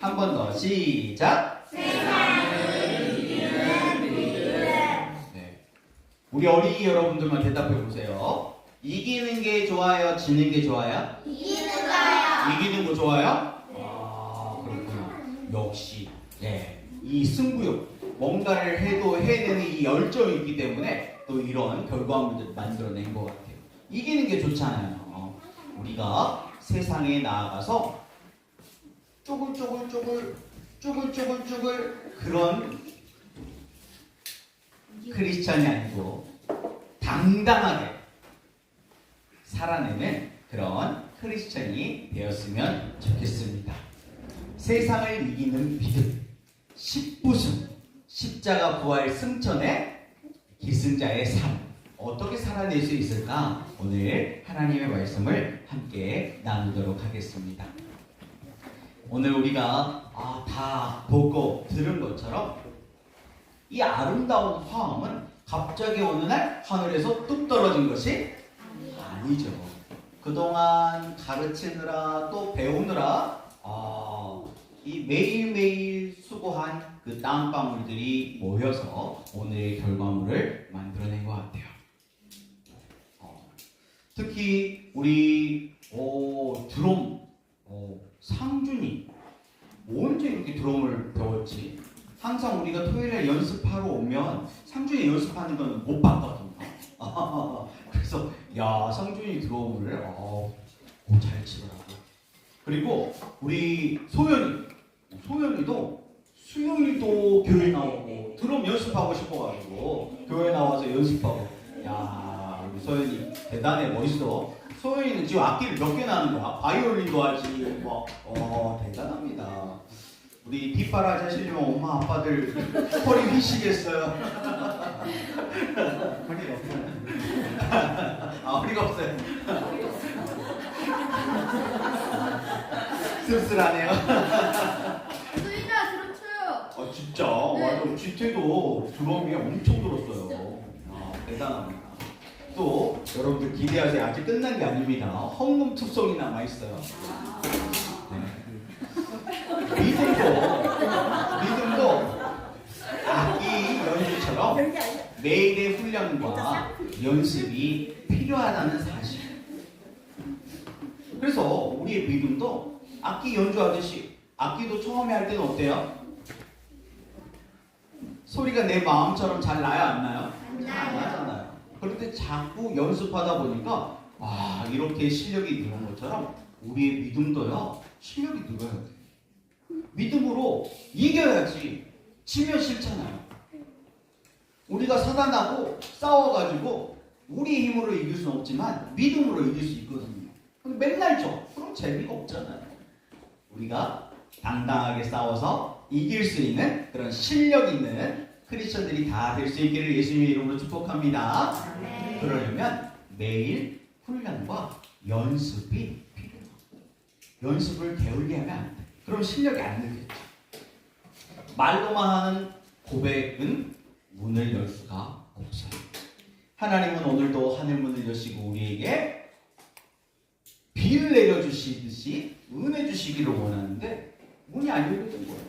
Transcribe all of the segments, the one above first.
한 번 더 시작. 네. 우리 어린이 여러분들만 대답해 보세요. 이기는 게 좋아요? 지는 게 좋아요? 이기는 거요. 이기는 거 좋아요? 아, 그렇구나. 역시 이 승부욕, 뭔가를 해도 해내는 이 열정이 있기 때문에 또 이런 결과물들을 만들어낸 것 같아요. 이기는 게 좋잖아요. 우리가 세상에 나아가서 쪼글쪼글 그런 크리스찬이 아니고 당당하게 살아내는 그런 크리스찬이 되었으면 좋겠습니다. 세상을 이기는 믿음, 십부승, 십자가 부활 승천의 기승자의 삶, 어떻게 살아낼 수 있을까? 오늘 하나님의 말씀을 함께 나누도록 하겠습니다. 오늘 우리가 다 보고 들은 것처럼 이 아름다운 화음은 갑자기 어느 날 하늘에서 뚝 떨어진 것이 아니죠. 그동안 가르치느라 또 배우느라 이 매일매일 수고한 그 땀방울들이 모여서 오늘의 결과물을 만들어낸 것 같아요. 특히 우리 드럼 상준이 언제 이렇게 드럼을 배웠지? 항상 우리가 토요일에 연습하러 오면 상준이 연습하는 건 못 봤거든요. 그래서 야, 상준이 드럼을 잘 치더라고. 그리고 우리 소연이도 수영이도 교회 나오고 드럼 연습하고 싶어가지고 교회 나와서 연습하고. 야, 우리 소연이 대단해, 멋있어. 소연이는 지금 악기를 몇 개나 하는 거야? 바이올린도 하지. 대단합니다. 우리 뒷바라지 하시려면 엄마 아빠들 허리 휘시겠어요. 허리가 없어요. 허리가 없어요. 씁쓸하네요. 수인아 드럼 쳐요. 진짜? 네. 맞아. 지태도 드럼이 엄청 들었어요. 대단합니다. 또 여러분들 기대하세요. 아직 끝난 게 아닙니다. 헝금 특성이 남아있어요. 믿음도 악기 연주처럼 매일의 훈련과 연습이 필요하다는 사실. 그래서 우리의 믿음도 악기 연주하듯이 악기도 처음에 할 때는 어때요? 소리가 내 마음처럼 잘 나요? 안 나요? 잘 안 나잖아요. 그런데 자꾸 연습하다 보니까 이렇게 실력이 느는 것처럼 우리의 믿음도요, 실력이 늘어야 돼요. 믿음으로 이겨야지. 지면 싫잖아요. 우리가 사단하고 싸워가지고 우리 힘으로 이길 수는 없지만 믿음으로 이길 수 있거든요. 근데 맨날 져. 그럼 재미가 없잖아요. 우리가 당당하게 싸워서 이길 수 있는 그런 실력 있는 크리스천들이 다 될 수 있기를 예수님의 이름으로 축복합니다. 그러려면 매일 훈련과 연습이 필요해요. 연습을 게을리 하면 안 돼. 그럼 실력이 안 늘겠죠. 말로만 하는 고백은 문을 열 수가 없어요. 하나님은 오늘도 하늘 문을 여시고 우리에게 비를 내려주시듯이 은혜 주시기를 원하는데 문이 안 열려진 거예요.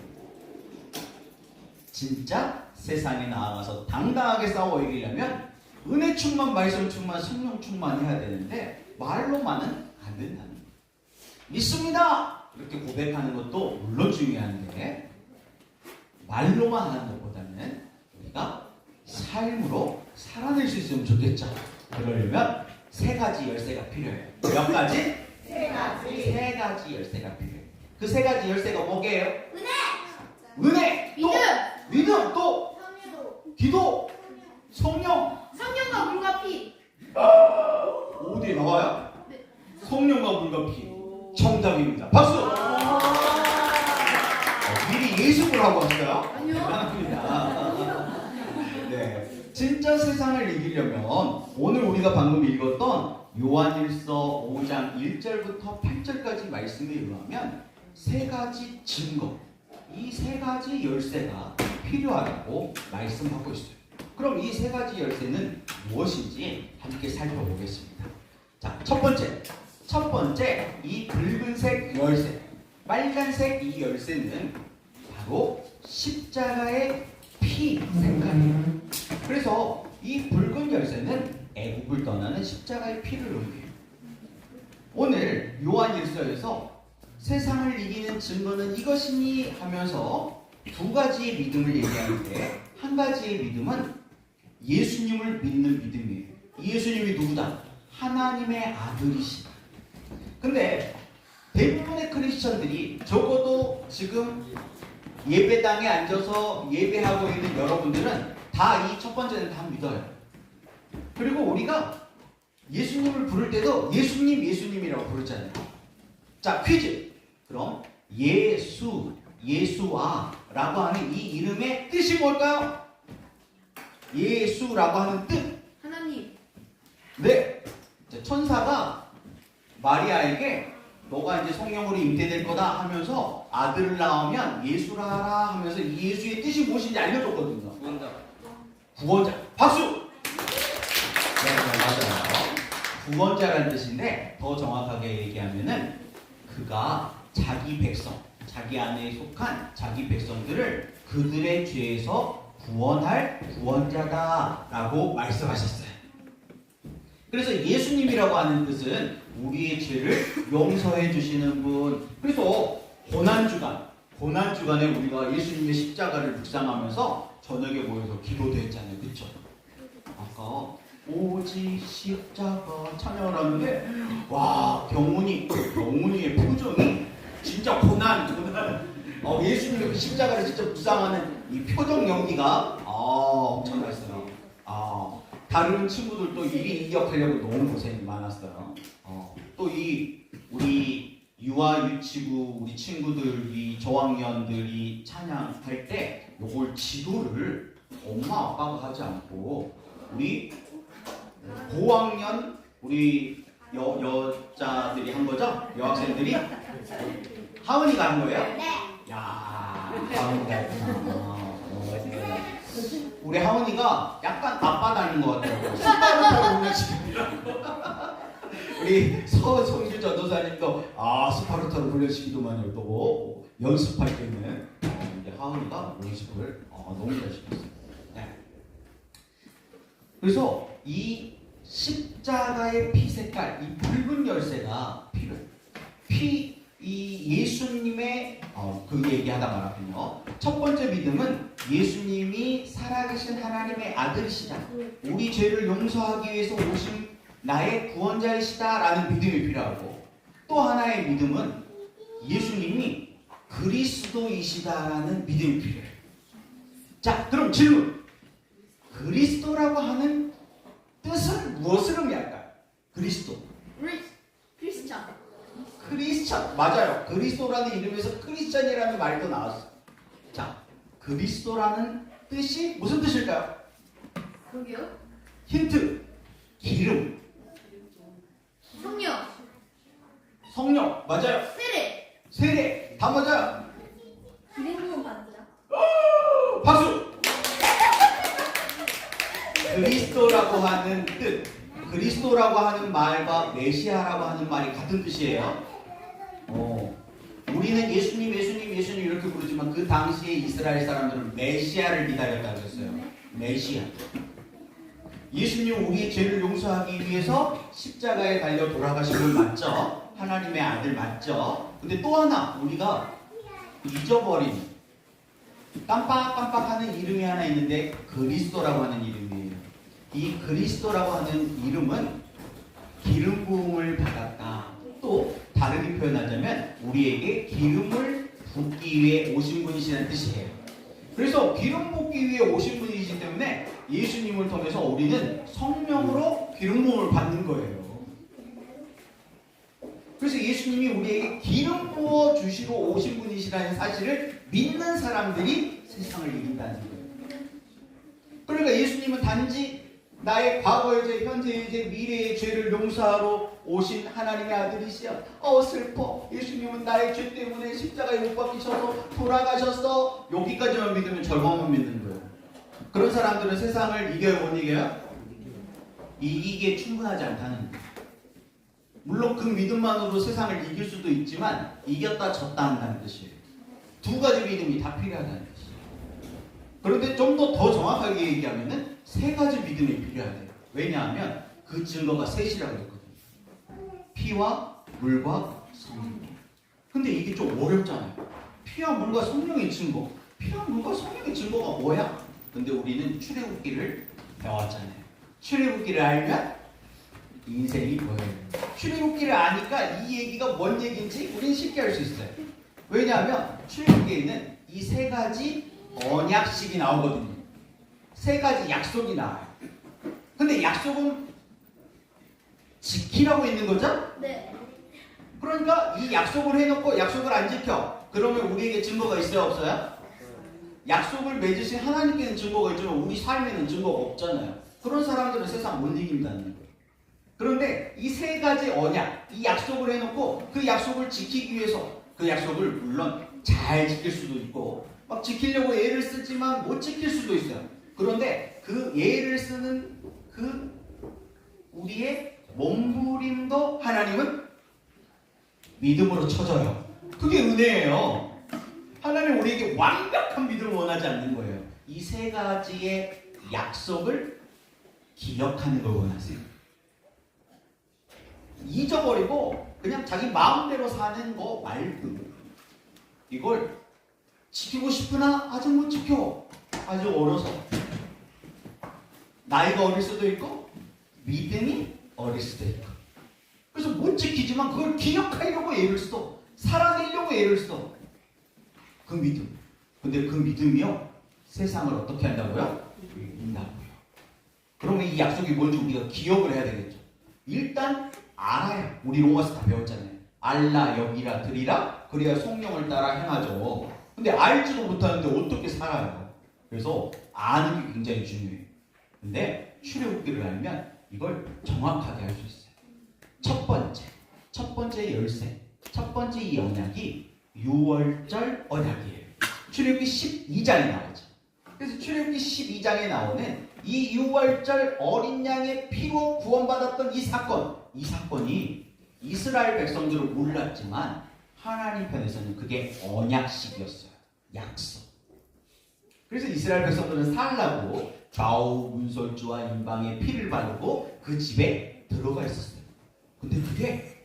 진짜 세상에 나아가서 당당하게 싸워 이기려면 은혜 충만, 말씀 충만, 성령 충만해야 되는데 말로만은 안 된다는 거예요. 믿습니다! 이렇게 고백하는 것도 물론 중요한데 말로만 하는 것보다는 우리가 삶으로 살아낼 수 있으면 좋겠죠. 그러려면 세 가지 열쇠가 필요해요. 몇 가지? 세 가지. 세 가지 열쇠가 필요해요. 그 세 가지 열쇠가 뭐게요? 은혜. 또 믿음, 또 기도, 성령. 성령과 물과 피. 어디에 나와요? 네. 성령과 물과 피. 정답입니다. 박수! 미리 예습을 하고 왔어요? 아니요. 대단합니다. 네, 진짜 세상을 이기려면 오늘 우리가 방금 읽었던 요한일서 5장 1절부터 8절까지 말씀에 의하면 세 가지 증거, 이 세 가지 열쇠가 필요하다고 말씀하고 있어요. 그럼 이 세 가지 열쇠는 무엇인지 함께 살펴보겠습니다. 자, 첫 번째, 이 붉은색 열쇠. 빨간색 이 열쇠는 바로 십자가의 피 색깔이에요. 그래서 이 붉은 열쇠는 애국을 떠나는 십자가의 피를 의미해요. 오늘 요한일서에서 세상을 이기는 증거는 이것이니 하면서 두 가지의 믿음을 얘기하는데, 한 가지의 믿음은 예수님을 믿는 믿음이에요. 예수님이 누구다? 하나님의 아들이시다. 근데 대부분의 크리스천들이, 적어도 지금 예배당에 앉아서 예배하고 있는 여러분들은 다 이 첫 번째는 다 믿어요. 그리고 우리가 예수님을 부를 때도 예수님, 예수님이라고 부르잖아요. 자, 퀴즈. 그럼 예수, 예수아 라고 하는 이 이름의 뜻이 뭘까요? 예수라고 하는 뜻. 하나님. 네. 천사가 마리아에게 너가 이제 성령으로 임재될 거다 하면서 아들을 낳으면 예수라 하라 하면서 이 예수의 뜻이 무엇인지 알려줬거든요. 구원자. 박수! 네, 맞아요. 구원자라는 뜻인데, 더 정확하게 얘기하면은 그가 자기 백성, 자기 안에 속한 자기 백성들을 그들의 죄에서 구원할 구원자다라고 말씀하셨어요. 그래서 예수님이라고 하는 뜻은 우리의 죄를 용서해 주시는 분. 그래서 고난주간에 우리가 예수님의 십자가를 묵상하면서 저녁에 모여서 기도도 했잖아요. 그렇죠? 아까 오직 십자가 찬양을 하는데, 와, 경훈이의 표정이 진짜 고난. 예수님의 그 십자가를 진짜 묵상하는 이 표정 연기가 엄청났어요. 다른 친구들도 일이 이격하려고 너무 고생이 많았어요. 또 우리 유아 유치부 우리 친구들이 저학년들이 찬양할 때 요걸 지도를 엄마 아빠가 하지 않고 우리 고학년 우리 여자들이 한 거죠? 여학생들이? 하은이가 한 거예요? 네. 야, 하은이가 했구나. 우리 하은이가 약간 아빠 닮은 것 같아요. 신발을 타고 훈련시킵니다. 우리 서성주 전도사님도 스파르타로 훈련시키더만요. 또 연습할 때는 이제 하은이가 연습을 너무 잘 시켰어요. 네. 그래서 이 십자가의 피 색깔, 이 붉은 열쇠가 이 예수님의 그 얘기하다 말았군요. 첫 번째 믿음은 예수님이 살아계신 하나님의 아들이시다. 우리 죄를 용서하기 위해서 오신 나의 구원자이시다라는 믿음이 필요하고, 또 하나의 믿음은 예수님이 그리스도이시다라는 믿음이 필요해요. 자, 그럼 질문. 그리스도라고 하는 뜻은 무엇을 의미할까요? 그리스도. 크리스천. 맞아요. 그리스도라는 이름에서 크리스천이라는 말도 나왔어요. 자, 그리스도라는 뜻이 무슨 뜻일까요? 그러게요. 힌트. 기름. 성령. 맞아요. 세례. 다 맞아요. 기름 부음 받는다. 박수. 그리스도라고 하는 뜻, 그리스도라고 하는 말과 메시아라고 하는 말이 같은 뜻이에요. 우리는 예수님 이렇게 부르지만 그 당시에 이스라엘 사람들은 메시아를 기다렸다고 했어요. 메시아. 예수님 우리의 죄를 용서하기 위해서 십자가에 달려 돌아가신 분 맞죠? 하나님의 아들 맞죠? 근데 또 하나 우리가 잊어버린 깜빡깜빡하는 이름이 하나 있는데 그리스도라고 하는 이름이에요. 이 그리스도라고 하는 이름은 기름 부음을 받았다. 또 다르게 표현하자면 우리에게 기름을 붓기 위해 오신 분이시라는 뜻이에요. 그래서 기름 붓기 위해 오신 분이시기 때문에 예수님을 통해서 우리는 성령으로 기름 부음을 받는 거예요. 그래서 예수님이 우리에게 기름 부어 주시러 오신 분이시라는 사실을 믿는 사람들이 세상을 이긴다는 거예요. 그러니까 예수님은 단지 나의 과거의 죄, 현재의 죄, 미래의 죄를 용서하러 오신 하나님의 아들이시여. 슬퍼. 예수님은 나의 죄 때문에 십자가에 못 박히셔서 돌아가셨어. 여기까지만 믿으면 절반만 믿는 거예요. 그런 사람들은 세상을 이겨요, 못 이겨요? 이기기에 충분하지 않다는 거예요. 물론 그 믿음만으로 세상을 이길 수도 있지만 이겼다 졌다 한다는 뜻이에요. 두 가지 믿음이 다 필요하다는 뜻이에요. 그런데 좀 더 정확하게 얘기하면은 세 가지 믿음이 필요하대요. 왜냐하면 그 증거가 셋이라고 했거든요. 피와 물과 성령. 근데 이게 좀 어렵잖아요. 피와 물과 성령의 증거. 피와 물과 성령의 증거가 뭐야? 근데 우리는 출애굽기를 배웠잖아요. 출애굽기를 알면 인생이 보여요. 출애굽기를 아니까 이 얘기가 뭔 얘기인지 우리는 쉽게 알 수 있어요. 왜냐하면 출애굽기에는 이 세 가지 언약식이 나오거든요. 세 가지 약속이 나와요. 근데 약속은 지키라고 있는 거죠? 네. 그러니까 이 약속을 해놓고 약속을 안 지켜. 그러면 우리에게 증거가 있어요? 없어요? 약속을 맺으신 하나님께는 증거가 있지만 우리 삶에는 증거가 없잖아요. 그런 사람들은 세상 못 이긴다는 거예요. 그런데 이 세 가지 언약, 이 약속을 해놓고 그 약속을 지키기 위해서 그 약속을 물론 잘 지킬 수도 있고 막 지키려고 애를 쓰지만 못 지킬 수도 있어요. 그런데 그 애를 쓰는 그 우리의 몸부림도 하나님은 믿음으로 쳐줘요. 그게 은혜예요. 하나님 우리에게 완벽한 믿음을 원하지 않는 거예요. 이 세 가지의 약속을 기억하는 걸 원하세요. 잊어버리고 그냥 자기 마음대로 사는 거 말고 이걸 지키고 싶으나 아직 못 지켜. 아직 어려서. 나이가 어릴 수도 있고 믿음이 어릴 수도 있고. 그래서 못 지키지만 그걸 기억하려고 애를 써. 살아내려고 애를 써. 그 믿음. 근데 그 믿음이요. 세상을 어떻게 한다고요? 이긴다고요. 그러면 이 약속이 뭔지 우리가 기억을 해야 되겠죠. 일단 알아요. 우리 로마서 다 배웠잖아요. 알라 여기라 드리라 그래야 성령을 따라 행하죠. 근데 알지도 못하는데 어떻게 살아요? 그래서 아는 게 굉장히 중요해요. 근데 출애굽기를 알면 이걸 정확하게 할 수 있어요. 첫 번째 열쇠, 첫 번째 이 언약이 유월절 언약이에요. 출애굽기 12장에 나오죠. 그래서 출애굽기 12장에 나오는 이 유월절 어린 양의 피로 구원받았던 이 사건이 이스라엘 백성들은 몰랐지만 하나님 편에서는 그게 언약식이었어요. 약속. 그래서 이스라엘 백성들은 살라고 좌우 문설주와 인방에 피를 바르고 그 집에 들어가 있었어요. 근데 그게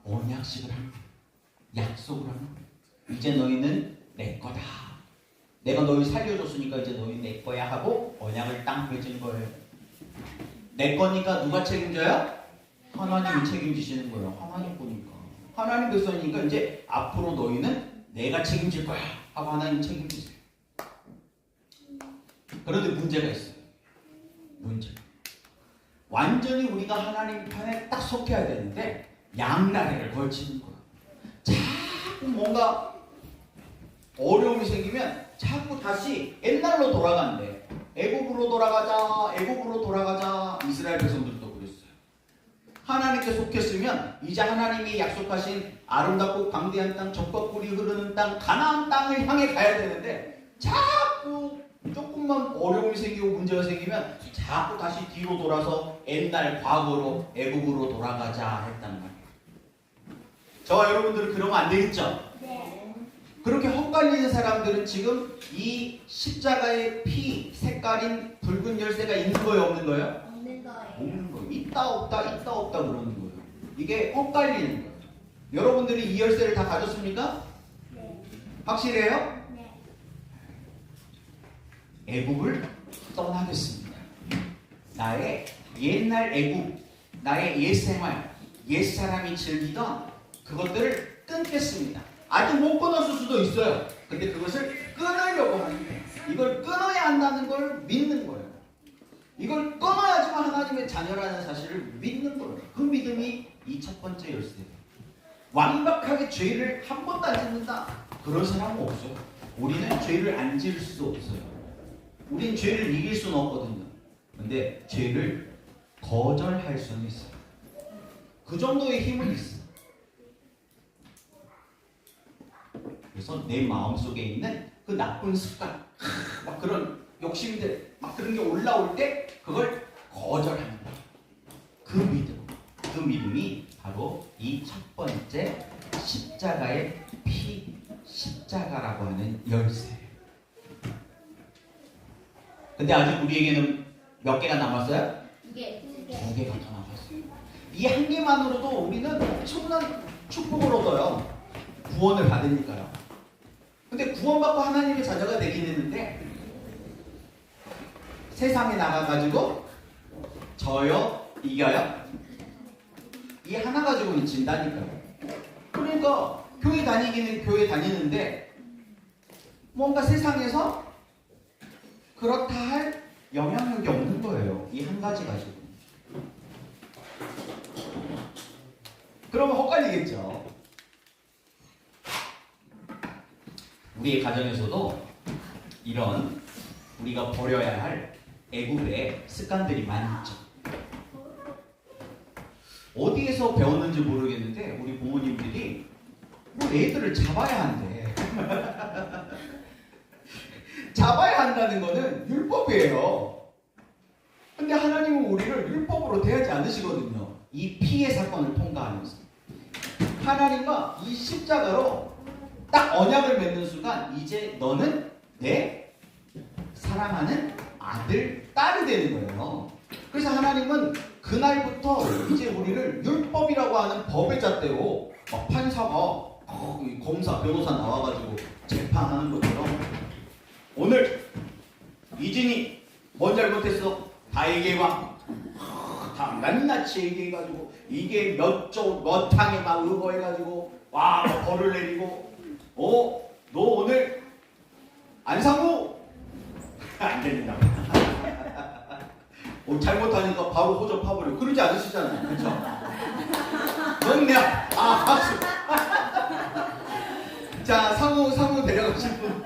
언약식을 한 거예요. 약속을 한 거예요. 이제 너희는 내 거다. 내가 너희 살려줬으니까 이제 너희 내 거야 하고 언약을 딱 맺은 거예요. 내 거니까 누가 책임져요? 하나님이 책임지시는 거예요. 하나님 거니까. 하나님 백성이니까 이제 앞으로 너희는 내가 책임질 거야 하고 하나님 책임지세요. 그런데 문제가 있어요. 완전히 우리가 하나님 편에 딱 속해야 되는데 양날개를 걸치는 거예요. 자꾸 뭔가 어려움이 생기면 자꾸 다시 옛날로 돌아간대. 애국으로 돌아가자. 이스라엘 백성들도 그랬어요. 하나님께 속했으면 이제 하나님이 약속하신 아름답고 광대한 땅, 젖과 꿀이 흐르는 땅, 가나안 땅을 향해 가야 되는데 자꾸 조금만 어려움이 생기고 문제가 생기면 자꾸 다시 뒤로 돌아서 옛날 과거로 애국으로 돌아가자 했단 말이에요. 저와 여러분들은 그러면 안 되겠죠? 네. 그렇게 헛갈리는 사람들은 지금 이 십자가의 피 색깔인 붉은 열쇠가 있는 거예요, 없는 거예요? 없는 거예요. 없는 거예요. 있다 없다 그러는 거예요. 이게 헛갈리는 거예요. 여러분들이 이 열쇠를 다 가졌습니까? 네. 확실해요? 네. 애국을 떠나겠습니다. 나의 옛날 애국, 나의 옛생활, 옛사람이 즐기던 그것들을 끊겠습니다. 아직 못 끊었을 수도 있어요. 근데 그것을 끊으려고 하는 거예요. 이걸 끊어야 한다는 걸 믿는 거예요. 이걸 끊어야지만 하나님의 자녀라는 사실을 믿는 거예요. 그 믿음이 이 첫 번째 열쇠예요. 완벽하게 죄를 한 번도 안 짓는다. 그런 사람은 없어요. 우리는 죄를 안 지을 수도 없어요. 우린 죄를 이길 수는 없거든요. 근데 죄를 거절할 수는 있어요. 그 정도의 힘은 있어요. 그래서 내 마음속에 있는 그 나쁜 습관, 막 그런 욕심들, 막 그런 게 올라올 때 그걸 거절하는 거예요. 그 믿음 십자가라고 하는 열쇠. 근데 아직 우리에게는 몇 개가 남았어요? 이게 두 개가 더 남았어요. 이 한 개만으로도 우리는 엄청난 축복을 얻어요. 구원을 받으니까요. 근데 구원받고 하나님의 자녀가 되긴 했는데 세상에 나가가지고 저요? 이겨요? 이 하나 가지고는 진다니까요. 그러니까 교회 다니기는 교회 다니는데 뭔가 세상에서 그렇다 할 영향력이 없는 거예요. 이 한 가지 가지고. 그러면 헛갈리겠죠. 우리의 가정에서도 이런 우리가 버려야 할 애국의 습관들이 많죠. 어디에서 배웠는지 모르겠는데 우리 부모님들이 뭐 애들을 잡아야 한대. 잡아야 한다는 거는 율법이에요. 근데 하나님은 우리를 율법으로 대하지 않으시거든요. 이 피해 사건을 통과하면서. 하나님과 이 십자가로 딱 언약을 맺는 순간 이제 너는 내 사랑하는 아들, 딸이 되는 거예요. 그래서 하나님은 그날부터 이제 우리를 율법이라고 하는 법의 잣대로 막 판사가 검사, 변호사 나와가지고 재판하는 것처럼 오늘 이진이 뭔 잘못했어? 다 얘기해봐. 다 낱낱이 얘기해가지고 이게 몇 항에 막 의거해가지고 와 벌을 내리고 너 오늘 안상우 안 된다고. 잘못하니까 바로 호접하버려. 그러지 않으시잖아요. 그렇죠? 넌 내가 박수. 자, 상우 데려가실 분.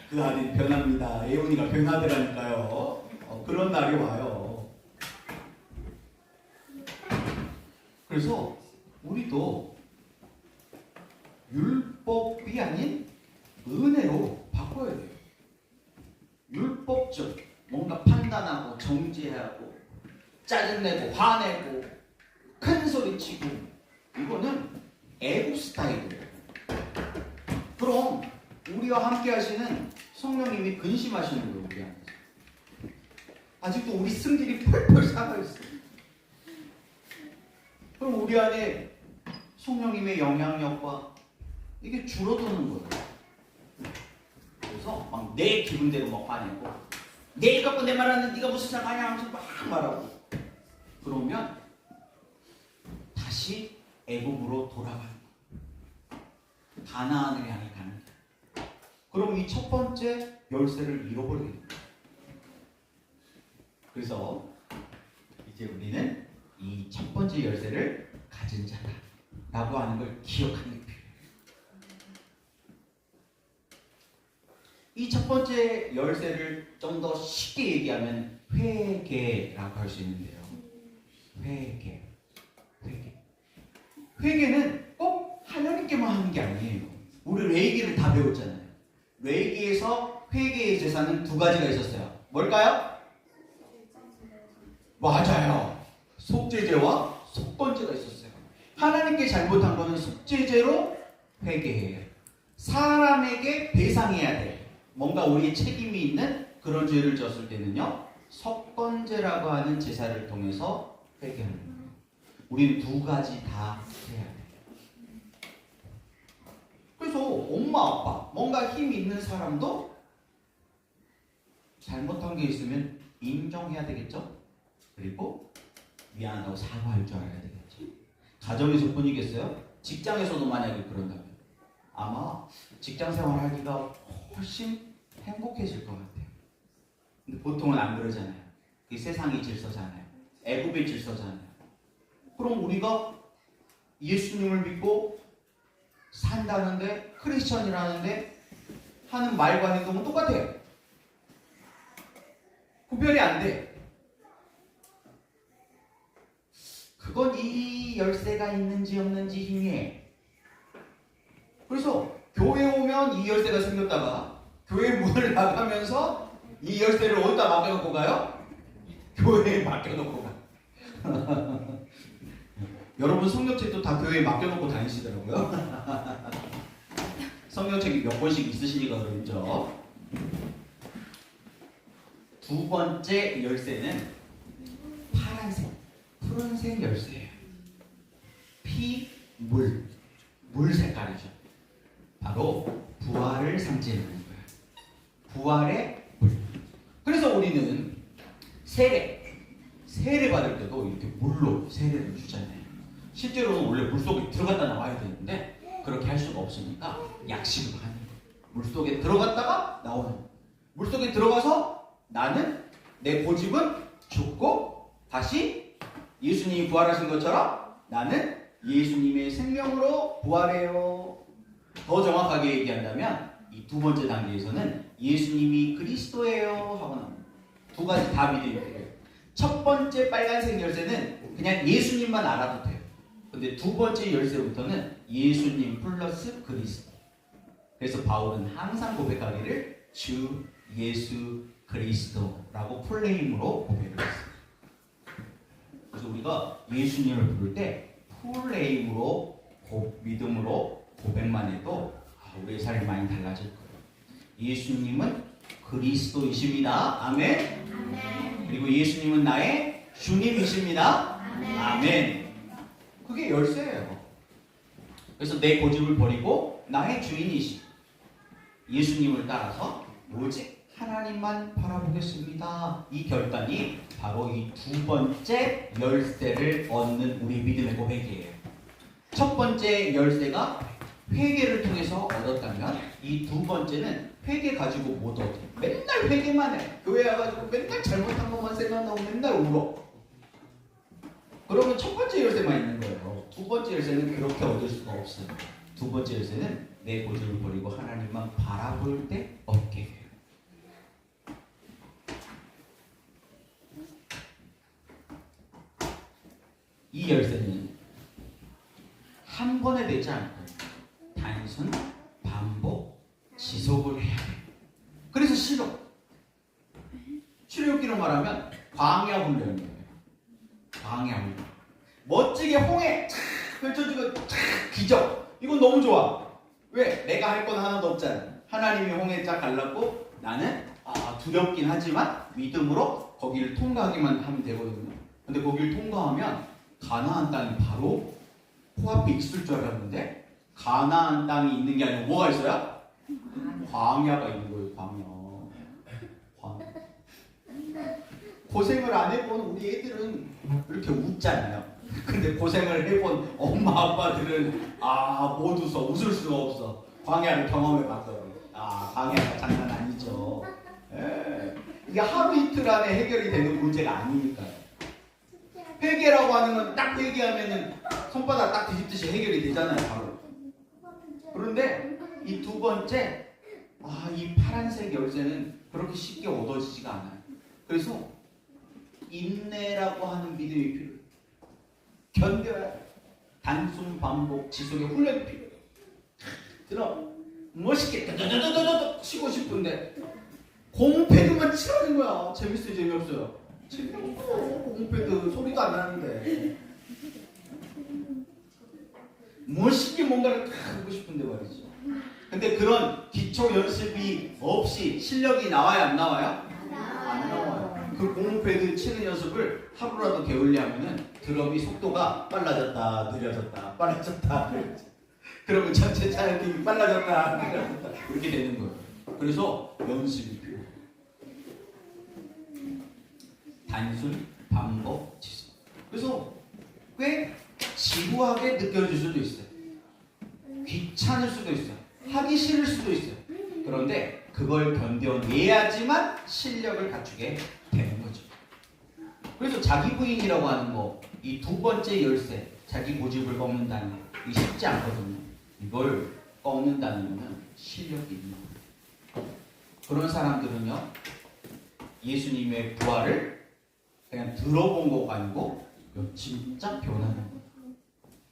그 아들 변합니다. 예원이가 변하더라니까요. 그런 날이 와요. 그래서 우리도 율법이 아닌 은혜로 바꿔야 돼요. 율법적 뭔가 판단하고 정죄하고 짜증내고 화내고 큰 소리치고 이거는 애국 스타일이에요. 그럼 우리와 함께 하시는 성령님이 근심하시는 거예요. 우리 안에서. 아직도 우리 승질이 펄펄 살아있어요. 그럼 우리 안에 성령님의 영향력과 이게 줄어드는 거예요. 그래서 막 내 기분대로 막 화내고 내 갖고 내 말하는 네가 무슨 상관이야 하면서 막 말하고 그러면 다시 애국으로 돌아가는 거예요. 가나안을 향해 가는 거예요. 그럼 이 첫 번째 열쇠를 잃어버리게 됩니다. 그래서 이제 우리는 이 첫 번째 열쇠를 가진 자다라고 하는 걸 기억하는 게 필요해요. 이 첫 번째 열쇠를 좀 더 쉽게 얘기하면 회개라고 할 수 있는데요. 회개는 꼭 하나님께만 하는 게 아니에요. 우리 레위기를 다 배웠잖아요. 레위기에서 회개의 제사는 두 가지가 있었어요. 뭘까요? 맞아요. 속죄제와 속건제가 있었어요. 하나님께 잘못한 거는 속죄제로 회개해요. 사람에게 배상해야 돼. 뭔가 우리의 책임이 있는 그런 죄를 졌을 때는요. 속건제라고 하는 제사를 통해서 회개하는 거예요. 우리는 두 가지 다 해야 돼요. 그래서 엄마 아빠 뭔가 힘 있는 사람도 잘못한 게 있으면 인정해야 되겠죠. 그리고 미안하다고 사과할 줄 알아야 되겠죠. 가정에서 뿐이겠어요? 직장에서도 만약에 그런다면 아마 직장 생활 하기가 훨씬 행복해질 것 같아요. 근데 보통은 안 그러잖아요. 그게 세상의 질서잖아요. 애굽의 질서잖아요. 그럼 우리가 예수님을 믿고 산다는데 크리스천이라는데 하는 말과 행동은 똑같아요. 구별이 안 돼. 그건 이 열쇠가 있는지 없는지 희미해. 그래서 교회 오면 이 열쇠가 생겼다가 교회 문을 나가면서 이 열쇠를 어디다 맡겨놓고 가요? 교회에 맡겨놓고 가. 여러분 성경책도 다 교회에 맡겨놓고 다니시더라고요. 성경책이 몇 권씩 있으시니까 그러죠. 두 번째 열쇠는 파란색, 푸른색 열쇠예요. 물 색깔이죠. 바로 부활을 상징하는 거예요. 부활의 물. 그래서 우리는 세례 받을 때도 이렇게 물로 세례를 주잖아요. 실제로는 원래 물속에 들어갔다 나와야 되는데 그렇게 할 수가 없으니까 약식으로 하는 거예요. 물속에 들어갔다가 나오는 거예요. 물속에 들어가서 나는 내 고집은 죽고 다시 예수님이 부활하신 것처럼 나는 예수님의 생명으로 부활해요. 더 정확하게 얘기한다면 이 두 번째 단계에서는 예수님이 그리스도예요 하고 나옵니다. 두 가지 다 믿음이 필요해요. 첫 번째 빨간색 열쇠는 그냥 예수님만 알아도 돼요. 근데 두 번째 열쇠부터는 예수님 플러스 그리스도. 그래서 바울은 항상 고백하기를 주 예수 그리스도라고 풀네임으로 고백을 했어요. 그래서 우리가 예수님을 부를 때 풀네임으로 믿음으로 고백만 해도 우리의 삶이 많이 달라질 거예요. 예수님은 그리스도이십니다. 아멘. 아멘. 그리고 예수님은 나의 주님이십니다. 아멘. 아멘. 그게 열쇠예요. 그래서 내 고집을 버리고 나의 주인이시 예수님을 따라서 오직 하나님만 바라보겠습니다. 이 결단이 바로 이 두 번째 열쇠를 얻는 우리 믿음의 고백이에요. 첫 번째 열쇠가 회개를 통해서 얻었다면 이 두 번째는 회개 가지고 못 얻어. 맨날 회개만 해. 교회 와가지고 맨날 잘못한 것만 생각나고 맨날 울어. 그러면 첫 번째 열쇠만 있는 거예요. 두 번째 열쇠는 그렇게 얻을 수가 없어요. 두 번째 열쇠는 내 고집을 버리고 하나님만 바라볼 때 얻게 해요. 이 열쇠는 한 번에 되지 않고 단순 반복 지속을 해야 돼요. 그래서 출애굽기로 말하면 광야 훈련이에요. 광야 훈련. 멋지게 홍해 착 펼쳐지고 착 기적. 이건 너무 좋아. 왜? 내가 할 건 하나도 없잖아. 하나님이 홍해 쫙 갈랐고 나는 두렵긴 하지만 믿음으로 거기를 통과하기만 하면 되거든요. 근데 거기를 통과하면 가나안 땅이 바로 코앞에 있을 줄 알았는데 가나안 땅이 있는 게 아니고 뭐가 있어요? 광야가 있는 거예요. 광야. 고생을 안 해본 우리 애들은 이렇게 웃잖아요. 근데 고생을 해본 엄마 아빠들은 못 웃어. 웃을 수가 없어. 광야를 경험해 봤더니 광야가 장난 아니죠. 이게 하루 이틀 안에 해결이 되는 문제가 아니니까요. 회개라고 하는 건 딱 회개하면은 손바닥 딱 뒤집듯이 해결이 되잖아요, 바로. 그런데 이 두 번째, 이 파란색 열쇠는 그렇게 쉽게 얻어지지가 않아요. 그래서 인내라고 하는 믿음이 필요해요. 견뎌야 돼. 단순 반복 지속의 훈련이 필요해요. 들어 멋있게 더더더더더 치고 싶은데 공패드만 치라는 거야. 재밌어요, 재미없어요? 재미없어. 공패드 소리도 안 나는데 멋있게 뭔가를 다 하고 싶은데 말이죠. 근데 그런 기초 연습이 없이 실력이 나와요, 안 나와요? 안 나와요. 그 공패드 치는 연습을 하루라도 게을리하면은 드럼이 속도가 빨라졌다, 느려졌다, 빨라졌다, 느려졌다. 그러면 전체 차량이 빨라졌다, 느려졌다 이렇게 되는 거예요. 그래서 연습이 필요해요. 단순 반복 지속. 그래서 꽤 지루하게 느껴질 수도 있어요. 귀찮을 수도 있어요. 하기 싫을 수도 있어요. 그런데 그걸 견뎌내야지만 실력을 갖추게 되는 거죠. 그래서 자기 부인이라고 하는 거, 이 두 번째 열쇠, 자기 고집을 꺾는다는 거, 이게 쉽지 않거든요. 이걸 꺾는다는 거는 실력이 있는 거예요. 그런 사람들은요, 예수님의 부활을 그냥 들어본 거가 아니고 진짜 변하는 거예요.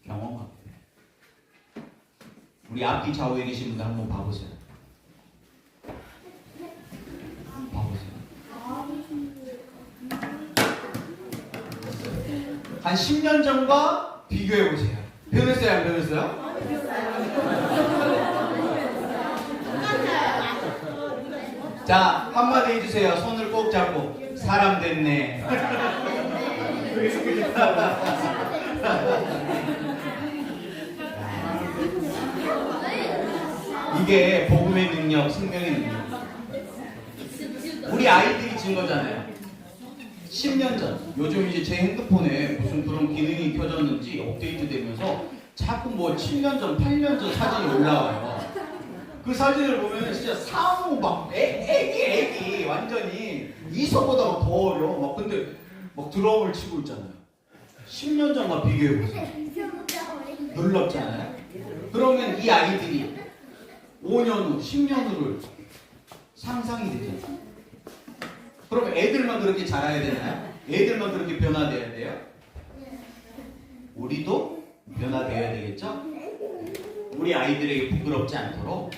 경험하게 돼요. 우리 앞뒤 좌우에 계신 분들 한번 봐보세요. 한 10년 전과 비교해 보세요. 변했어요, 안 변했어요? 자, 한마디 해주세요. 손을 꼭 잡고. 사람 됐네. 이게 복음의 능력, 생명의 능력. 우리 아이들이 준 거잖아요. 10년 전. 요즘 이제 제 핸드폰에 무슨 그런 기능이 켜졌는지 업데이트 되면서 자꾸 뭐 7년 전, 8년 전 사진이 올라와요. 그 사진을 보면 진짜 사모 막 애기 완전히 이서보다 더 어려. 막 근데 막 드럼을 치고 있잖아요. 10년 전과 비교해 보세요. 놀랍잖아요. 그러면 이 아이들이 5년 후, 10년 후를 상상이 되잖아요. 그럼 애들만 그렇게 자라야 되나요? 애들만 그렇게 변화돼야 돼요? 우리도 변화돼야 되겠죠? 우리 아이들에게 부끄럽지 않도록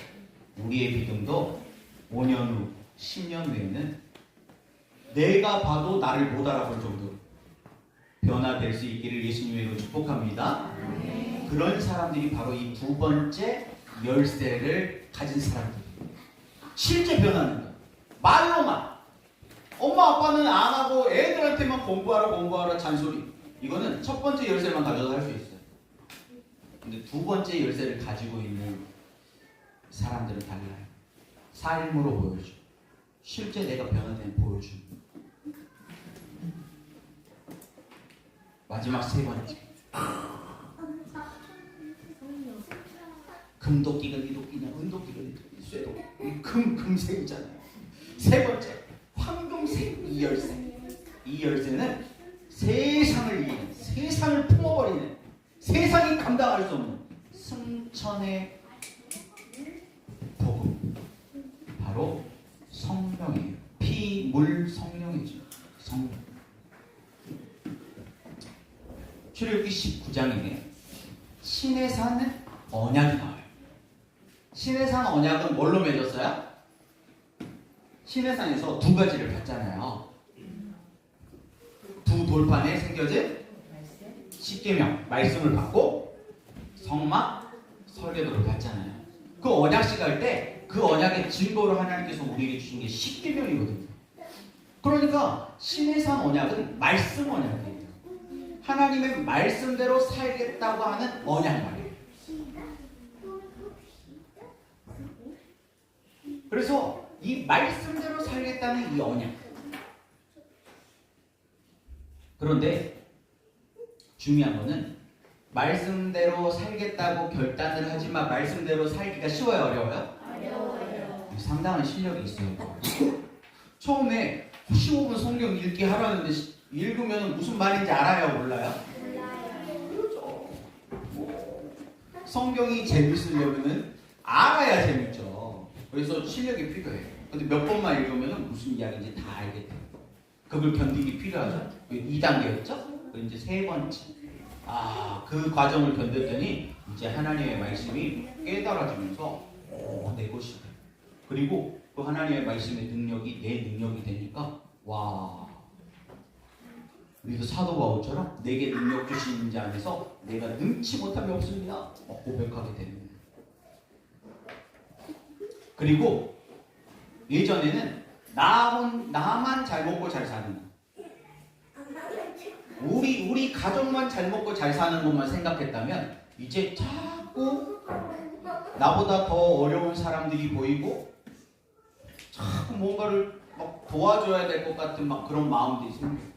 우리의 믿음도 5년 후, 10년 후에는 내가 봐도 나를 못 알아볼 정도로 변화될 수 있기를 예수님의 이름으로 축복합니다. 그런 사람들이 바로 이 두 번째 열쇠를 가진 사람들. 실제 변화는 거예요. 말로만. 엄마 아빠는 안 하고 애들한테만 공부하라 잔소리. 이거는 첫 번째 열쇠만 가져도 할 수 있어요. 근데 두 번째 열쇠를 가지고 있는 사람들은 달라요. 삶으로 보여줘. 실제 내가 변화된 보여줘. 마지막 세 번째. 금도끼가 이도끼냐, 은도끼가 이도끼냐, 쇠도끼. 금색이잖아요. 세 번째, 황금색 이 열쇠. 이 열쇠는 세상을 이기는, 세상을 품어버리는, 세상이 감당할 수 없는 승천의 복음. 바로 성령이에요. 피, 물, 성령이죠. 성령. 출애굽기 19장에 신의 산 언약이 나와요. 신의 산 언약은 뭘로 맺었어요? 신의 산에서 두 가지를 봤잖아요. 두 돌판에 새겨진 십계명 말씀을 받고 성막 설계도를 봤잖아요. 그 언약식 할 때 그 언약의 증거로 하나님께서 우리에게 주신 게 십계명이거든요. 그러니까 신의 산 언약은 말씀 언약이에요. 하나님의 말씀대로 살겠다고 하는 언약 말이에요. 그래서 이 말씀대로 살겠다는 이 언약. 그런데 중요한 거는 말씀대로 살겠다고 결단을 하지만 말씀대로 살기가 쉬워요, 어려워요? 어려워요. 상당한 실력이 있어요. 처음에 15분 성경 읽기 하라는데 읽으면 무슨 말인지 알아요, 몰라요? 모르죠. 성경이 재밌으려면 알아야 재밌죠. 그래서 실력이 필요해요. 근데 몇 번만 읽으면 무슨 이야기인지 다 알게 돼요. 그걸 견디기 필요하죠. 2단계였죠? 이제 세 번째. 그 과정을 견뎠더니 이제 하나님의 말씀이 깨달아지면서 내 것이 돼. 그리고 그 하나님의 말씀의 능력이 내 능력이 되니까 와. 우리도 사도 바울처럼 내게 능력 주신 자 안에서 내가 능치 못함이 없습니다. 고백하게 되는 거예요. 그리고 예전에는 나만 잘 먹고 잘 사는 거. 우리 가족만 잘 먹고 잘 사는 것만 생각했다면 이제 자꾸 나보다 더 어려운 사람들이 보이고 자꾸 뭔가를 막 도와줘야 될 것 같은 막 그런 마음들이 생겨요.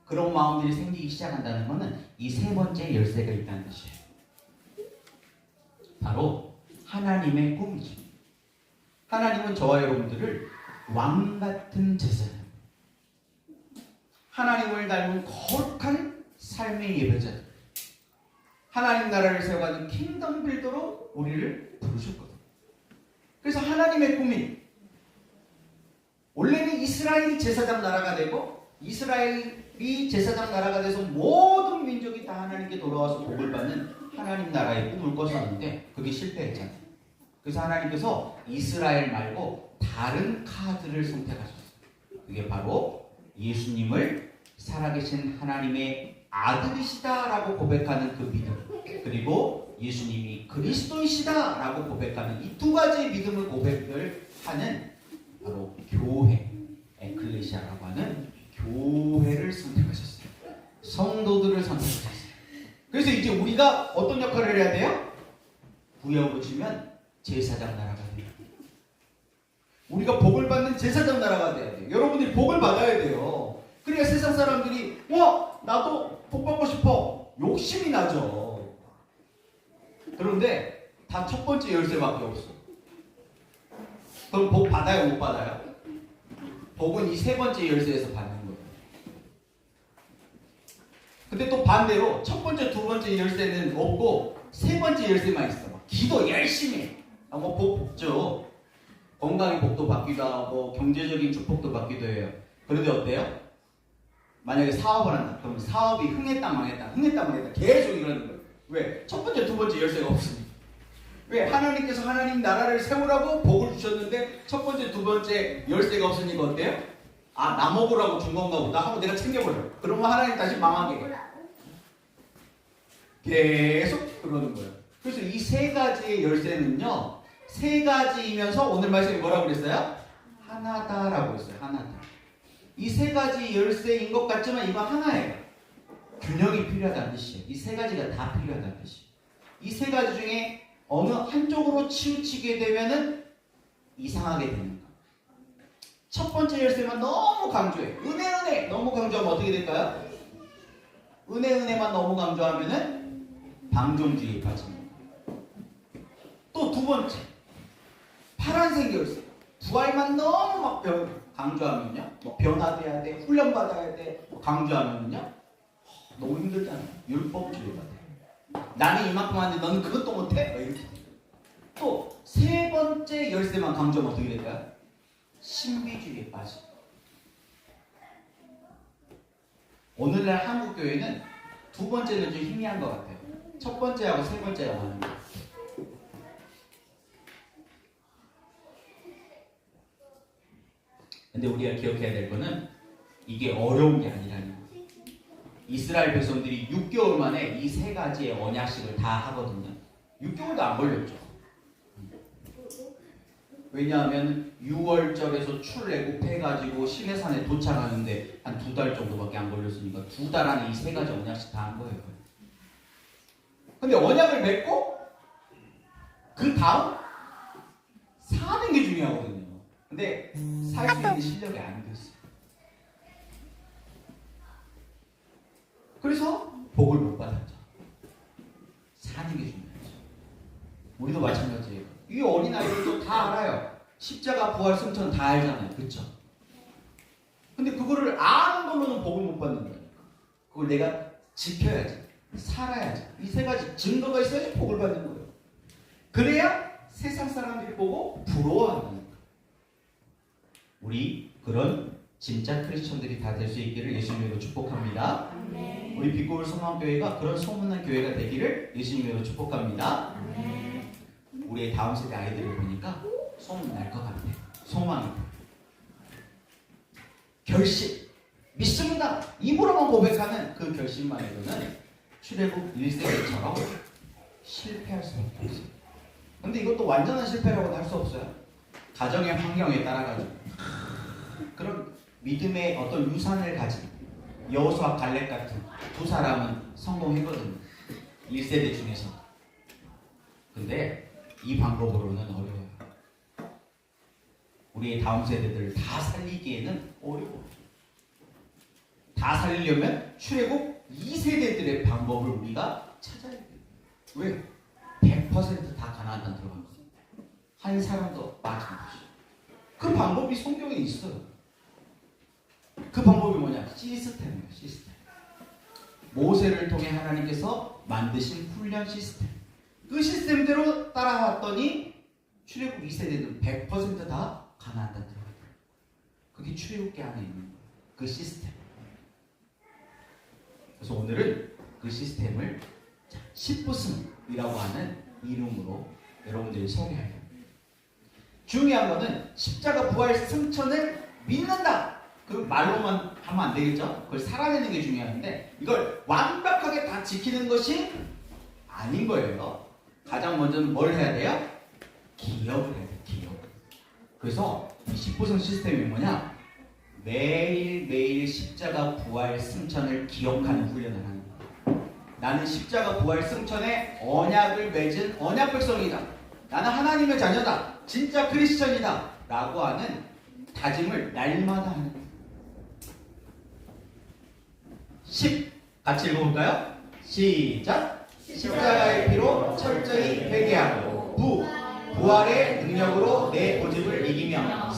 그런 마음들이 생기기 시작한다는 것은 이 세 번째 열쇠가 있다는 것이에요. 바로 하나님의 꿈이죠. 하나님은 저와 여러분들을 왕 같은 제사장, 하나님을 닮은 거룩한 삶의 예배자들, 하나님 나라를 세워가는 킹덤 빌더로 우리를 부르셨거든요. 그래서 하나님의 꿈이 원래는 이스라엘이 제사장 나라가 되고 이스라엘이 제사장 나라가 돼서 모든 민족이 다 하나님께 돌아와서 복을 받는 하나님 나라의 꿈을 꿨었는데 그게 실패했잖아요. 그래서 하나님께서 이스라엘 말고 다른 카드를 선택하셨어요. 그게 바로 예수님을 살아계신 하나님의 아들이시다라고 고백하는 그 믿음, 그리고 예수님이 그리스도이시다라고 고백하는 이 두 가지 믿음을 고백을 하는 바로 교회, 에클레시아라고 하는 교회를 선택하셨어요. 성도들을 선택하셨어요. 그래서 이제 우리가 어떤 역할을 해야 돼요? 구약으로 치면 제사장 나라가 돼요. 우리가 복을 받는 제사장 나라가 돼야 돼요. 여러분들이 복을 받아야 돼요. 그래야 세상 사람들이 나도 복 받고 싶어. 욕심이 나죠. 그런데 다 첫 번째 열쇠밖에 없어. 그럼 복 받아요, 못 받아요? 복은 이 세 번째 열쇠에서 받는 거예요. 근데 또 반대로 첫 번째, 두 번째 열쇠는 없고 세 번째 열쇠만 있어. 기도 열심히 해. 복 복죠. 건강의 복도 받기도 하고 경제적인 축복도 받기도 해요. 그런데 어때요? 만약에 사업을 한다. 그러면 사업이 흥했다 망했다 계속 이러는 거예요. 왜? 첫 번째, 두 번째 열쇠가 없으니까. 왜? 하나님께서 하나님 나라를 세우라고 복을 주셨는데 첫 번째, 두 번째 열쇠가 없으니까 어때요? 나 먹으라고 준 건가 보다 하고 내가 챙겨버려요. 그러면 하나님 다시 망하게 해요. 계속 그러는 거예요. 그래서 이 세 가지의 열쇠는요, 세 가지이면서 오늘 말씀에 뭐라고 그랬어요? 하나다라고 했어요. 하나다. 이 세 가지 열쇠인 것 같지만 이거 하나예요. 균형이 필요하다는 뜻이에요. 이 세 가지가 다 필요하다는 뜻이에요. 이 세 가지 중에 어느 한쪽으로 치우치게 되면은 이상하게 됩니다. 첫 번째 열쇠만 너무 강조해. 은혜 너무 강조하면 어떻게 될까요? 은혜만 너무 강조하면은 방종주의에 빠집니다. 또 두 번째 파란색 열쇠. 부활만 너무 막 강조하면요, 변화돼야 돼, 훈련받아야 돼, 강조하면요, 너무 힘들잖아요. 율법주의가 돼. 나는 이만큼 하는데 너는 그것도 못해? 이렇게 돼요. 또 세 번째 열쇠만 강조하면 어떻게 될까요? 신비주의에 빠져. 오늘날 한국 교회는 두 번째는 좀 희미한 것 같아요. 첫 번째하고 세 번째하고 하는 거예요. 근데 우리가 기억해야 될 거는 이게 어려운 게 아니라는 거예요. 이스라엘 백성들이 6개월 만에 이 세 가지의 언약식을 다 하거든요. 6개월도 안 걸렸죠. 왜냐하면 6월절에서 출애굽해가지고 시내산에 도착하는데 한 2달 정도밖에 안 걸렸으니까 2달 안에 이 세 가지 언약식 다 한 거예요. 근데 언약을 맺고 그 다음 사는 게 중요하거든요. 근데 살 수 있는 실력이 안 됐어요. 그래서 복을 못 받았죠. 사는 게 중요하죠. 우리도 마찬가지예요. 이 어린아이들도 다 알아요. 십자가, 부활, 승천 다 알잖아요. 그렇죠? 근데 그거를 아는 걸로는 복을 못 받는 거예요. 그걸 내가 지켜야지, 살아야지. 이 세 가지 증거가 있어야지 복을 받는 거예요. 그래야 세상 사람들이 보고 부러워한다는 거예요. 우리 그런 진짜 크리스천들이 다 될 수 있기를 예수님으로 축복합니다. 우리 빛고울 소망교회가 그런 소문난 교회가 되기를 예수님으로 축복합니다. 우리의 다음 세대 아이들을 보니까 소문 날 것 같아요. 소망이. 결심. 믿습니다. 입으로만 고백하는 그 결심만 해도는 출애굽 1세대처럼 실패할 수밖에 없어요. 근데 이것도 완전한 실패라고도 할 수 없어요. 가정의 환경에 따라가지고 그런 믿음의 어떤 유산을 가진 여호수아 갈렙 같은 두 사람은 성공했거든요. 1세대 중에서. 근데 이 방법으로는 어려워요. 우리의 다음 세대들을 다 살리기에는 어려워요. 다 살리려면 출애굽 2세대들의 방법을 우리가 찾아야 돼요. 왜? 100% 다 가나안 땅 들어간 거죠. 한 사람도 빠진 것이. 그 방법이 성경에 있어요. 그 방법이 뭐냐? 시스템이에요. 시스템. 모세를 통해 하나님께서 만드신 훈련 시스템. 그 시스템대로 따라왔더니 출애굽 2세대는 100% 다 가나안 땅 들어가요. 그게 출애굽기 안에 있는 거예요. 그 시스템. 그래서 오늘은 그 시스템을 10부승이라고 하는 이름으로 여러분들이 소개할 겁니다. 중요한 거는 십자가 부활 승천을 믿는다. 그 말로만 하면 안 되겠죠? 그걸 살아내는 게 중요한데 이걸 완벽하게 다 지키는 것이 아닌 거예요. 가장 먼저는 뭘 해야 돼요? 기억을 해야 돼요. 기억. 그래서 이 10부성 시스템이 뭐냐? 매일매일 십자가 부활 승천을 기억하는 훈련을 하는 거예요. 나는 십자가 부활 승천의 언약을 맺은 언약 백성이다. 나는 하나님의 자녀다. 진짜 크리스천이다. 라고 하는 다짐을 날마다 하는 거예요. 10 같이 읽어볼까요? 시작! 십자가의 피로 철저히 회개하고 부활의 능력으로 내 고집을 이기며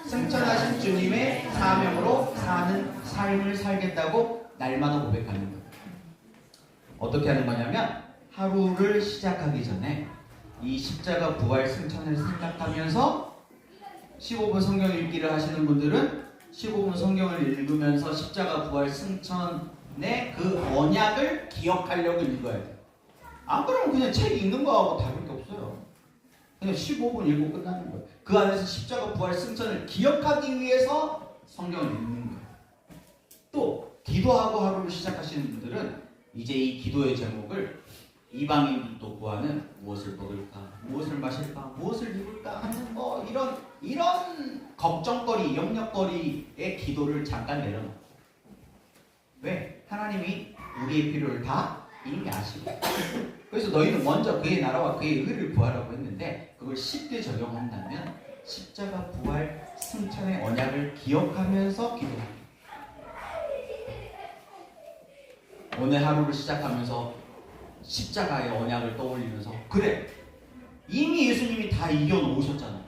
승천하신 주님의 사명으로 사는 삶을 살겠다고 날마다 고백하는 거예요. 어떻게 하는 거냐면 하루를 시작하기 전에 이 십자가 부활 승천을 생각하면서 15분 성경 읽기를 하시는 분들은 15분 성경을 읽으면서 십자가 부활 승천의 그 언약을 기억하려고 읽어야 돼요. 안 그러면 그냥 책 읽는 거하고 다를 게 없어요. 그냥 15분 읽고 끝나는 거예요. 그 안에서 십자가 부활 승천을 기억하기 위해서 성경을 읽는 거예요. 또 기도하고 하루를 시작하시는 분들은 이제 이 기도의 제목을 이방인들도 구하는 무엇을 먹을까, 무엇을 마실까, 무엇을 입을까 하는 거 이런 걱정거리, 염려거리의 기도를 잠깐 내려놓고 왜? 하나님이 우리의 필요를 다 이미 아시고 그래서 너희는 먼저 그의 나라와 그의 의를 구하라고 했는데 그걸 쉽게 적용한다면 십자가 부활 승천의 언약을 기억하면서 기도합니다. 오늘 하루를 시작하면서 십자가의 언약을 떠올리면서 그래 이미 예수님이 다 이겨놓으셨잖아.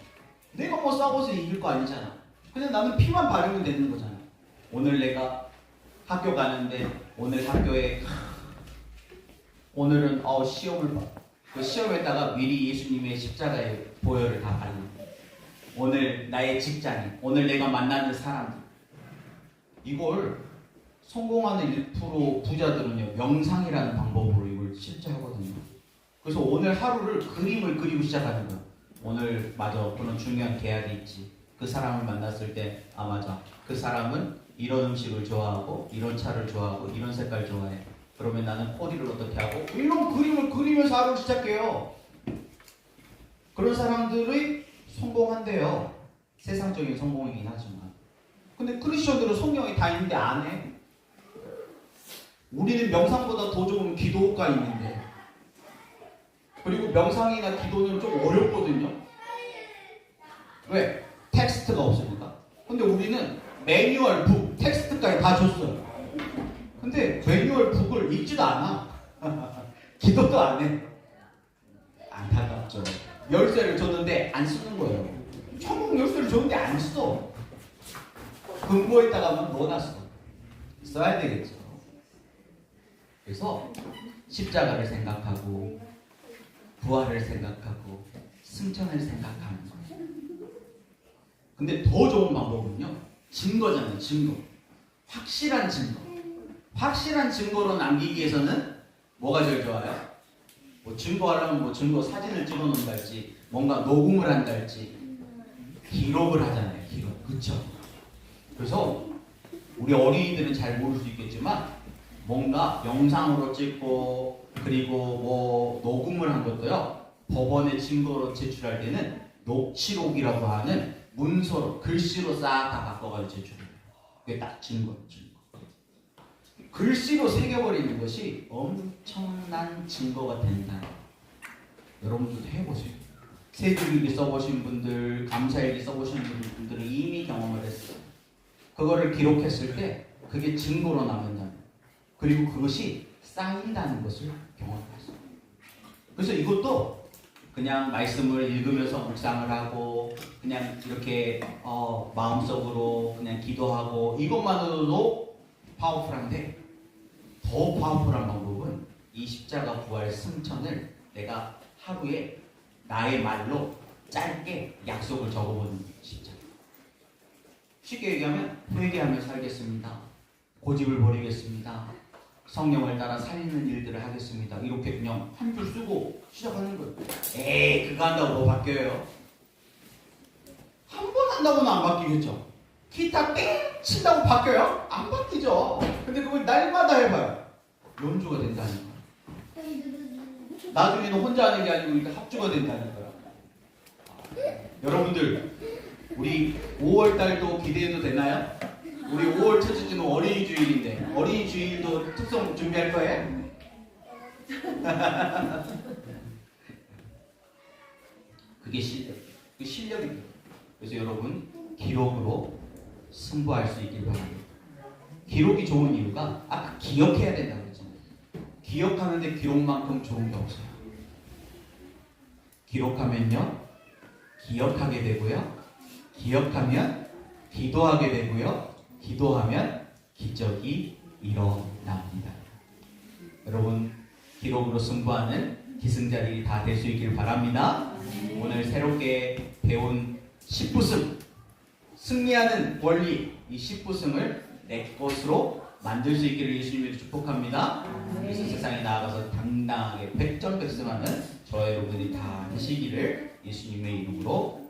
내가 뭐 싸워서 이길 거 아니잖아. 그냥 나는 피만 바르면 되는 거잖아. 오늘 내가 학교 가는데 오늘 학교에 오늘은 시험을 봐. 그 시험에다가 미리 예수님의 십자가의 보혈을 다 바르는 거야. 오늘 나의 직장인, 오늘 내가 만나는 사람들 이걸 성공하는 1% 부자들은요 명상이라는 방법으로 이걸 실제 하거든요. 그래서 오늘 하루를 그림을 그리고 시작하는 거예요. 오늘 맞아 그런 중요한 계약이 있지. 그 사람을 만났을 때 맞아 그 사람은 이런 음식을 좋아하고 이런 차를 좋아하고 이런 색깔 좋아해. 그러면 나는 코디를 어떻게 하고 이런 그림을 그리면서 하루를 시작해요. 그런 사람들이 성공한대요. 세상적인 성공이긴 하지만 근데 크리스천들은 성경이 다 있는데 안 해. 우리는 명상보다 더 좋은 기도가 있는데 그리고 명상이나 기도는 좀 어렵거든요. 왜? 텍스트가 없으니까. 근데 우리는 매뉴얼 북, 텍스트까지 다 줬어요. 근데 매뉴얼 북을 읽지도 않아. 기도도 안 해. 안타깝죠. 열쇠를 줬는데 안 쓰는 거예요. 천국 열쇠를 줬는데 안 써. 금고에다가 넣어놨어. 써야 되겠죠. 그래서 십자가를 생각하고 부활을 생각하고 승천을 생각하는 거예요. 근데 더 좋은 방법은요. 증거잖아요. 증거. 확실한 증거. 확실한 증거로 남기기 위해서는 뭐가 제일 좋아요? 뭐 증거하려면 뭐 증거 사진을 찍어 놓는달지 뭔가 녹음을 한달지 기록을 하잖아요. 기록. 그쵸? 그래서 우리 어린이들은 잘 모를 수 있겠지만 뭔가 영상으로 찍고 그리고 뭐 녹음을 한 것도요. 법원에 증거로 제출할 때는 녹취록이라고 하는 문서로 글씨로 싹 다 바꿔가지고 제출해요. 그게 딱 증거예요. 증거. 글씨로 새겨버리는 것이 엄청난 증거가 된다. 여러분들도 해보세요. 세주일기 써보신 분들, 감사일기 써보신 분들은 이미 경험을 했어요. 그거를 기록했을 때 그게 증거로 남는다. 그리고 그것이 쌓인다는 것을 경험했어요. 그래서 이것도 그냥 말씀을 읽으면서 묵상을 하고 그냥 이렇게 마음속으로 그냥 기도하고 이것만으로도 파워풀한데 더 파워풀한 방법은 이 십자가 부활 승천을 내가 하루에 나의 말로 짧게 약속을 적어보는 십자가. 쉽게 얘기하면 회개하며 살겠습니다. 고집을 버리겠습니다. 성령을 따라 살리는 일들을 하겠습니다. 이렇게 그냥 한 줄 쓰고 시작하는 거예요. 에이 그거 한다고 뭐 바뀌어요? 한 번 한다고는 안 바뀌겠죠. 기타 땡 친다고 바뀌어요? 안 바뀌죠. 근데 그걸 날마다 해봐요. 연주가 된다는 거예요. 나중에는 혼자 하는 게 아니고 이렇게 합주가 된다는 거야. 여러분들 우리 5월 달도 기대해도 되나요? 우리 5월 첫째 주는 어린이 주일인데 어린이 주일도 특송 준비할 거예요? 그게 실력, 그 실력입니다. 그래서 여러분 기록으로 승부할 수 있길 바랍니다. 기록이 좋은 이유가 아까 기억해야 된다고 했잖아요. 기억하는데 기록만큼 좋은 게 없어요. 기록하면요 기억하게 되고요, 기억하면 기도하게 되고요, 기도하면 기적이 일어납니다. 여러분 기록으로 승부하는 기승자들이 다 될 수 있길 바랍니다. 오늘 새롭게 배운 10부승 승리하는 원리, 이 10부승을 내 것으로 만들 수 있기를 예수님으로 축복합니다. 그래서 세상에 나아가서 당당하게 백전백승하는 저와 여러분이 다 되시기를 예수님의 이름으로